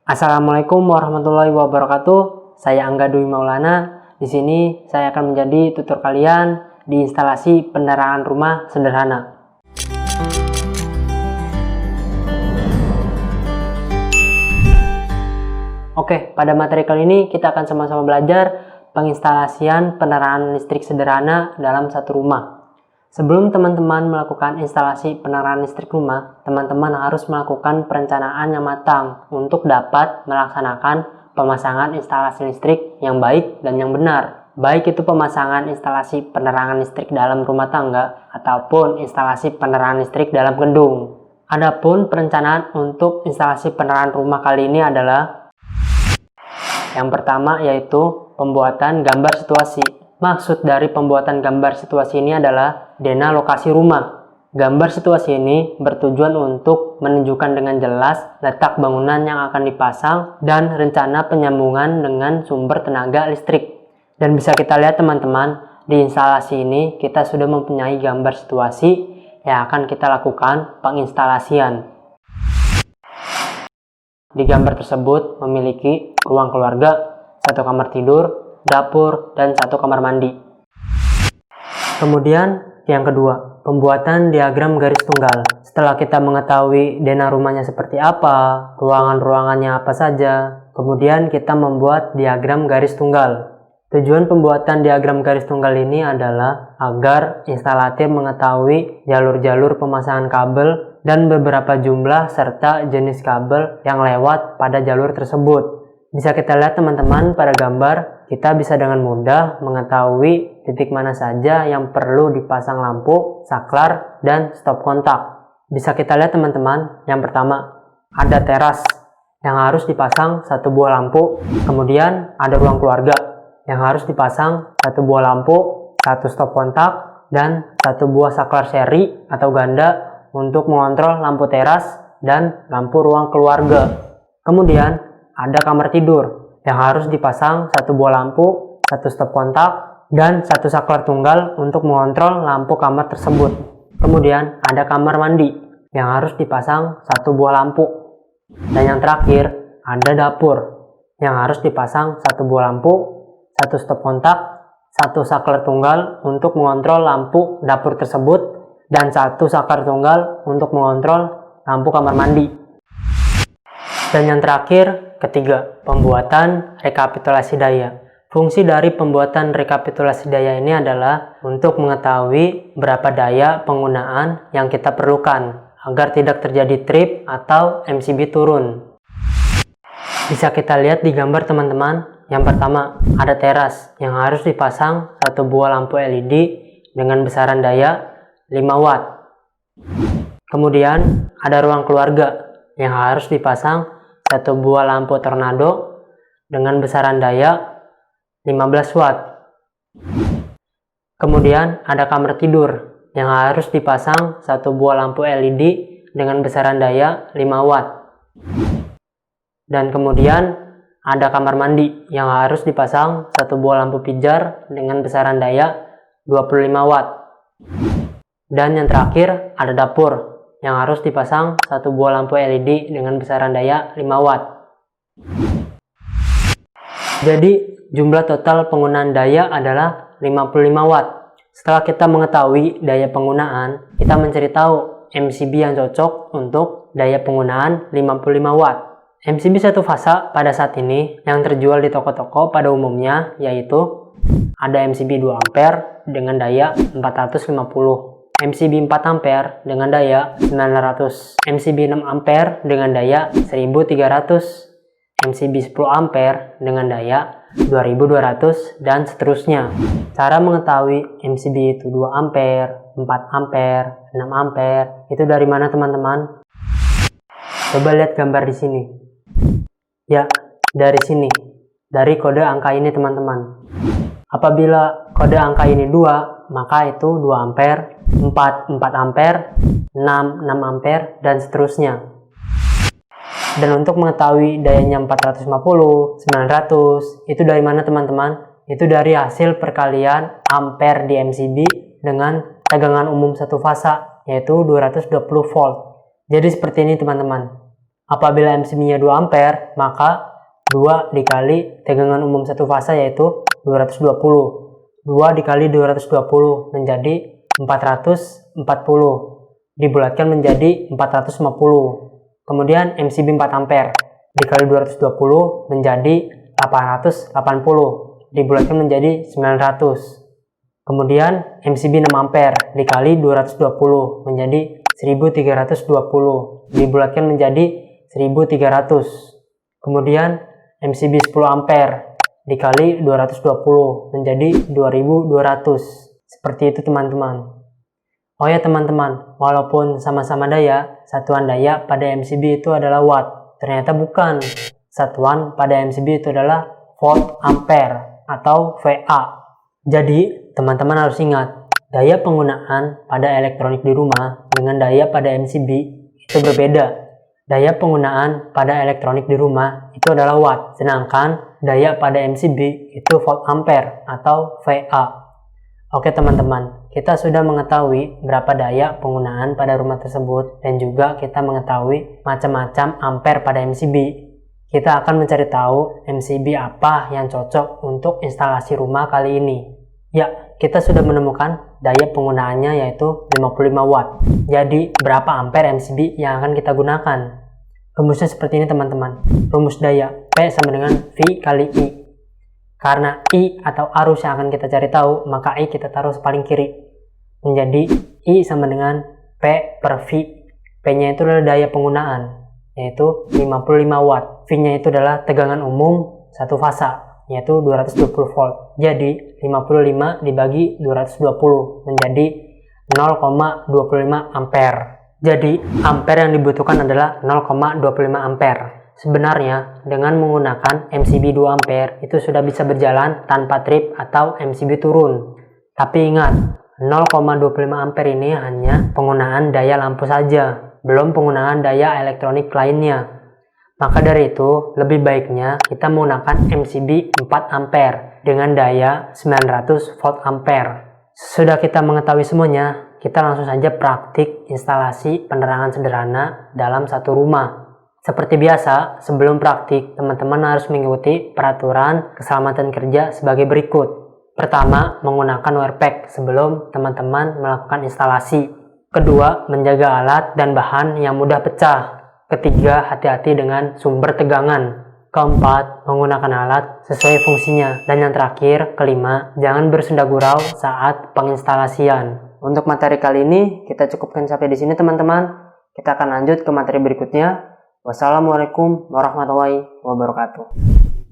Assalamualaikum warahmatullahi wabarakatuh. Saya Angga Dwi Maulana. Di sini saya akan menjadi tutor kalian di instalasi penerangan rumah sederhana. Oke, pada materi kali ini kita akan sama-sama belajar penginstalasian penerangan listrik sederhana dalam satu rumah. Sebelum teman-teman melakukan instalasi penerangan listrik rumah, teman-teman harus melakukan perencanaan yang matang untuk dapat melaksanakan pemasangan instalasi listrik yang baik dan yang benar. Baik itu pemasangan instalasi penerangan listrik dalam rumah tangga ataupun instalasi penerangan listrik dalam gedung. Adapun perencanaan untuk instalasi penerangan rumah kali ini adalah yang pertama yaitu pembuatan gambar situasi. Maksud dari pembuatan gambar situasi ini adalah dena lokasi rumah. Gambar situasi ini bertujuan untuk menunjukkan dengan jelas letak bangunan yang akan dipasang dan rencana penyambungan dengan sumber tenaga listrik. Dan bisa kita lihat teman-teman, di instalasi ini kita sudah mempunyai gambar situasi yang akan kita lakukan penginstalasian. Di gambar tersebut memiliki ruang keluarga, satu kamar tidur, dapur, dan satu kamar mandi. Kemudian yang kedua, pembuatan diagram garis tunggal. Setelah kita mengetahui dena rumahnya seperti apa, ruangan-ruangannya apa saja, kemudian kita membuat diagram garis tunggal. Tujuan pembuatan diagram garis tunggal ini adalah agar instalatir mengetahui jalur-jalur pemasangan kabel dan beberapa jumlah serta jenis kabel yang lewat pada jalur tersebut. Bisa kita lihat teman-teman pada gambar, kita bisa dengan mudah mengetahui titik mana saja yang perlu dipasang lampu, saklar, dan stop kontak. Bisa kita lihat teman-teman, yang pertama ada teras yang harus dipasang satu buah lampu, kemudian ada ruang keluarga yang harus dipasang satu buah lampu, satu stop kontak, dan satu buah saklar seri atau ganda untuk mengontrol lampu teras dan lampu ruang keluarga. Kemudian ada kamar tidur yang harus dipasang satu buah lampu, satu stop kontak, dan satu saklar tunggal untuk mengontrol lampu kamar tersebut. Kemudian ada kamar mandi yang harus dipasang satu buah lampu. Dan yang terakhir ada dapur yang harus dipasang satu buah lampu, satu stop kontak, satu saklar tunggal untuk mengontrol lampu dapur tersebut, dan satu saklar tunggal untuk mengontrol lampu kamar mandi. Dan yang terakhir, ketiga, pembuatan rekapitulasi daya. Fungsi dari pembuatan rekapitulasi daya ini adalah untuk mengetahui berapa daya penggunaan yang kita perlukan agar tidak terjadi trip atau MCB turun. Bisa kita lihat di gambar teman-teman. Yang pertama, ada teras yang harus dipasang satu buah lampu LED dengan besaran daya 5 watt. Kemudian ada ruang keluarga yang harus dipasang satu buah lampu tornado dengan besaran daya 15 watt. Kemudian ada kamar tidur yang harus dipasang satu buah lampu LED dengan besaran daya 5 watt. Dan kemudian ada kamar mandi yang harus dipasang satu buah lampu pijar dengan besaran daya 25 watt. Dan yang terakhir ada dapur yang harus dipasang satu buah lampu LED dengan besaran daya 5 watt. Jadi jumlah total penggunaan daya adalah 55 watt. Setelah kita mengetahui daya penggunaan, kita mencari tahu MCB yang cocok untuk daya penggunaan 55 watt. MCB satu fasa pada saat ini yang terjual di toko-toko pada umumnya yaitu ada MCB 2 ampere dengan daya 450. MCB 4 ampere dengan daya 900, MCB 6 ampere dengan daya 1300, MCB 10 ampere dengan daya 2200, dan seterusnya. Cara mengetahui MCB itu 2 ampere, 4 ampere, 6 ampere, itu dari mana teman-teman? Coba lihat gambar di sini. Ya, dari sini. Dari kode angka ini teman-teman. Apabila kode angka ini 2, maka itu 2 ampere, 4 ampere, 6 ampere, dan seterusnya. Dan untuk mengetahui dayanya 450, 900, itu dari mana teman-teman? Itu dari hasil perkalian ampere di MCB dengan tegangan umum satu fasa, yaitu 220 volt. Jadi seperti ini teman-teman. Apabila MCB-nya 2 ampere, maka 2 dikali tegangan umum satu fasa yaitu 220. 2 dikali 220 menjadi 440. Dibulatkan menjadi 450. Kemudian MCB 4 ampere dikali 220 menjadi 880. Dibulatkan menjadi 900. Kemudian MCB 6 ampere dikali 220 menjadi 1320. Dibulatkan menjadi 1300. Kemudian MCB 10 ampere dikali 220 menjadi 2200. Seperti itu teman-teman. Oh ya teman-teman, walaupun sama-sama daya, satuan daya pada MCB itu adalah watt. Ternyata bukan. Satuan pada MCB itu adalah volt ampere atau VA. Jadi teman-teman harus ingat, daya penggunaan pada elektronik di rumah dengan daya pada MCB itu berbeda. Daya penggunaan pada elektronik di rumah itu adalah watt, sedangkan daya pada MCB itu volt ampere atau VA. Oke teman-teman, kita sudah mengetahui berapa daya penggunaan pada rumah tersebut dan juga kita mengetahui macam-macam ampere pada MCB. Kita akan mencari tahu MCB apa yang cocok untuk instalasi rumah kali ini. Ya, kita sudah menemukan daya penggunaannya yaitu 55 watt. Jadi, berapa ampere MCB yang akan kita gunakan? Rumusnya seperti ini teman-teman. Rumus daya P sama dengan V kali I. Karena I atau arus yang akan kita cari tahu, maka I kita taruh paling kiri. Menjadi I sama dengan P per V. P-nya itu adalah daya penggunaan, yaitu 55 watt. V-nya itu adalah tegangan umum satu fasa, yaitu 220 volt. Jadi 55 dibagi 220 menjadi 0,25 ampere. Jadi ampere yang dibutuhkan adalah 0,25 ampere. Sebenarnya dengan menggunakan MCB 2 ampere itu sudah bisa berjalan tanpa trip atau MCB turun. Tapi ingat, 0,25 ampere ini hanya penggunaan daya lampu saja, belum penggunaan daya elektronik lainnya. Maka dari itu, lebih baiknya kita menggunakan MCB 4 ampere dengan daya 900 volt ampere. Sudah kita mengetahui semuanya, kita langsung saja praktik instalasi penerangan sederhana dalam satu rumah. Seperti biasa, sebelum praktik, teman-teman harus mengikuti peraturan keselamatan kerja sebagai berikut. Pertama, menggunakan wear pack sebelum teman-teman melakukan instalasi. Kedua, menjaga alat dan bahan yang mudah pecah. Ketiga, hati-hati dengan sumber tegangan. Keempat, menggunakan alat sesuai fungsinya. Dan yang terakhir, kelima, jangan bersenda gurau saat penginstalasian. Untuk materi kali ini, kita cukupkan sampai di sini teman-teman. Kita akan lanjut ke materi berikutnya. Wassalamualaikum warahmatullahi wabarakatuh.